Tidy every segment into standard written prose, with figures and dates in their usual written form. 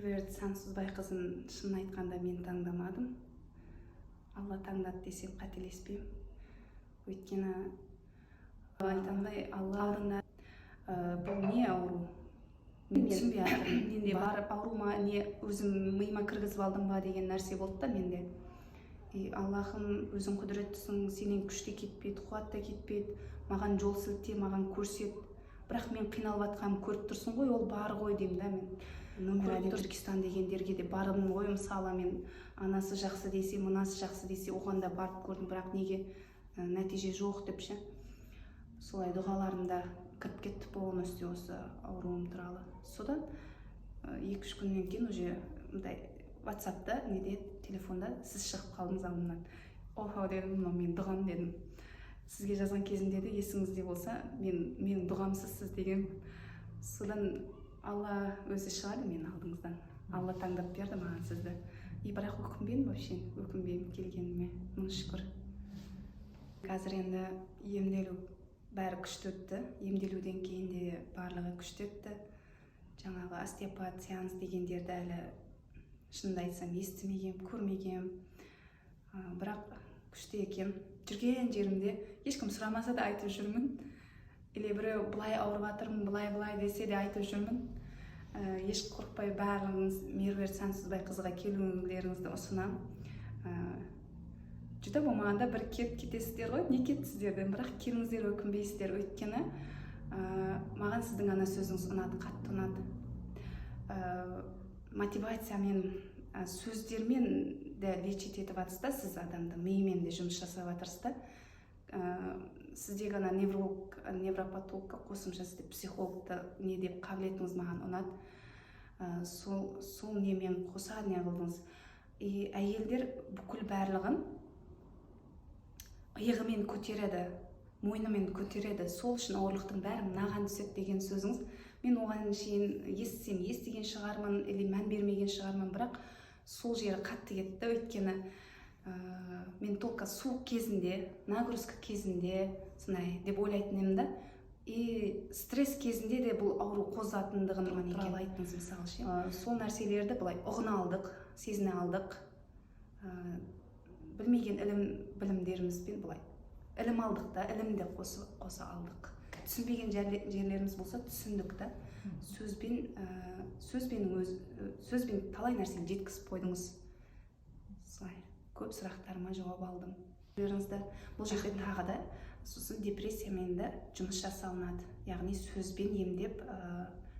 Меруерт Сансызбайқызын шынын айтқанда мен таңдамадым. Алла таңдады десем қателеспеймін. Өйткені айтамдай Алла алдында бұл не ауру? Мен түсінбей жатырмын. Менде барып ауру ма, не өзім миыма кіргізіп алдым ба деген нәрсе болды да менде. Аллахым, өзің құдіреттісің, сенен күш те кетпейді, қуат та кетпейді, маған жол сілте, маған көрсет. Бірақ мен қиналып жатқанымды көріп тұрсың ғой, ол бар ғой деймін да мен. Көріп Түркістан дегендерге де бардым ғой, мысалы мен анасы жақсы десе, мынасы жақсы десе, оған да барып көрдім, бірақ неге нәтиже жоқ деп ше. Солай дұғаларымда кіріп кетті полностью осы ауруым туралы. Содан 2-3 күннен кейін уже мындай WhatsApp'та, неде, телефонда сіз шығып қалдыңыз алдымнан. Охо дедім, мен дұғам дедім. Сізге жазған кезімде де есіңізде болса, менің дұғамсыз сіз деген. Содан Алла өзі шығады мен алдыңыздан. Алла таңдап берді маған сізді. Бірақ өкінбеймін вообще, өкінбеймін келгеніме. Мың шүкір. Қазір енді емделу бәрі күшті өтті. Емделуден кейін де барлығы күшті өтті. Жаңағы остеопат сеанс дегендерді әлі шынымды айтсам естімегем, көрмегем. Бірақ күшті екен. Жүрген жерімде ешкім сұрамаса да айтып жүрмін. Или біреу былай ауырып жатырмын, былай десе де айтып жүрмін. Еш қорықпай бәріңіз Меруерт Сансызбайқызға келулеріңізді ұсынамын. Жүдә болмағанда бір кетесіздер ғой, не кеттісіздер, бірақ келіңіздер, өкінбейсіздер. Өйткені маған сіздің ана сөзіңіз ұнады, қатты ұнады. Мотивациямен, сөздермен де лечить етіп жатырсыз, сіз адамды миымен де жұмыс жасап жатырсыз. Сіздегі ана невролог, невропатологқа қосымшасы деп психологты не деп қабілетіңіз маған ұнады. Сол немен қоса не қылдыңыз. Әйелдер бүкіл барлығын иығымен көтереді, мойнымен көтереді. Сол үшін ауырлықтың бәрі мынаған түседі деген сөзіңіз. Мен оған шейін естісем естіген шығармын, или мән бермеген шығармын, бірақ сол жері қатты кетті. Өйткені мен только суық кезінде, нагрузка кезінде сондай деп ойлайтын едім да. И стресс кезінде де бұл ауру қозатындығын туралы айттыңыз мысалы ше. Сол нәрселерді былай ұғына алдық, сезіне алдық. Білмеген білімдерімізбен былай ілім алдық та, ілімді қоса алдық. Түсінбеген жерлеріміз болса түсіндік та. Сөзбен талай нәрсені жеткізіп қойдыңыз. Солай көп сұрақтарыма жауап алдым. Бұл жерде тағы да сосын депрессиямен де жұмыс жасалынады. Яғни сөзбен емдеп,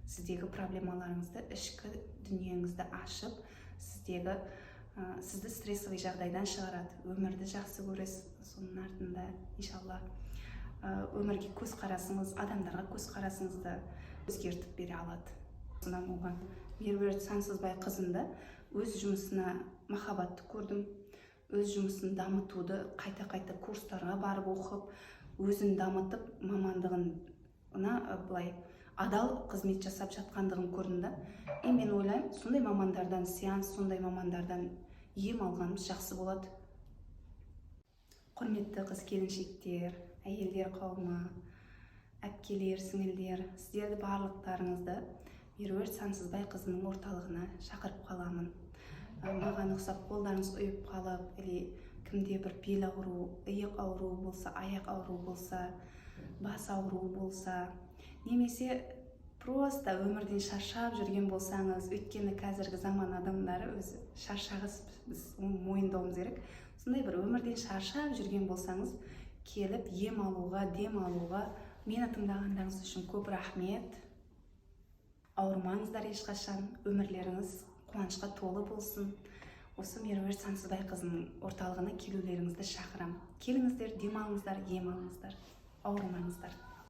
сіздегі проблемаларыңызды, ішкі дүниеңізді ашып, сізді стрессовый жағдайдан шығарады. Өмірді жақсы көресіз, соның артында, иншалла, өмірге көзқарасыңыз, адамдарға көзқарасыңызды өзгертіп бере алады. Содан оған Меруерт Сансызбайқызында өз жұмысына махаббатты көрдім. Өз жұмысын дамытуды, қайта курстарға барып оқып, өзін дамытып, мамандығына былай адал қызмет жасап жатқандығын көрдім да. Мен ойлаймын, сондай мамандардан сеанс, сондай мамандардан ем алғанымыз жақсы болады. Құрметті қыз-келіншектер, әйелдер қауымы, әпкелер, сіңілдер, сіздерді барлықтарыңызды Меруерт Сансызбайқызының орталығына шақырып қаламын. Маған ұқсап қолдарыңыз ұйып қалып, кімде бір бел ауру, иық ауру болса, аяқ ауру болса, бас ауру болса, немесе просто өмірден шаршап жүрген болсаңыз, өйткені қазіргі заман адамдары өзі шаршағыз, біз мойындауымыз керек. Сондай бір өмірден шаршап жүрген болсаңыз, келіп ем алуға, дем алуға, мені тыңдағандарыңыз үшін көп рахмет. Ауырмаңыздар ешқашан, өмірлеріңіз қуанышқа толы болсын. Осы Меруерт Сансызбайқызының орталығына келулеріңізді шақырам. Келіңіздер, демалыңыздар, ем алыңыздар, ауырмаңыздар.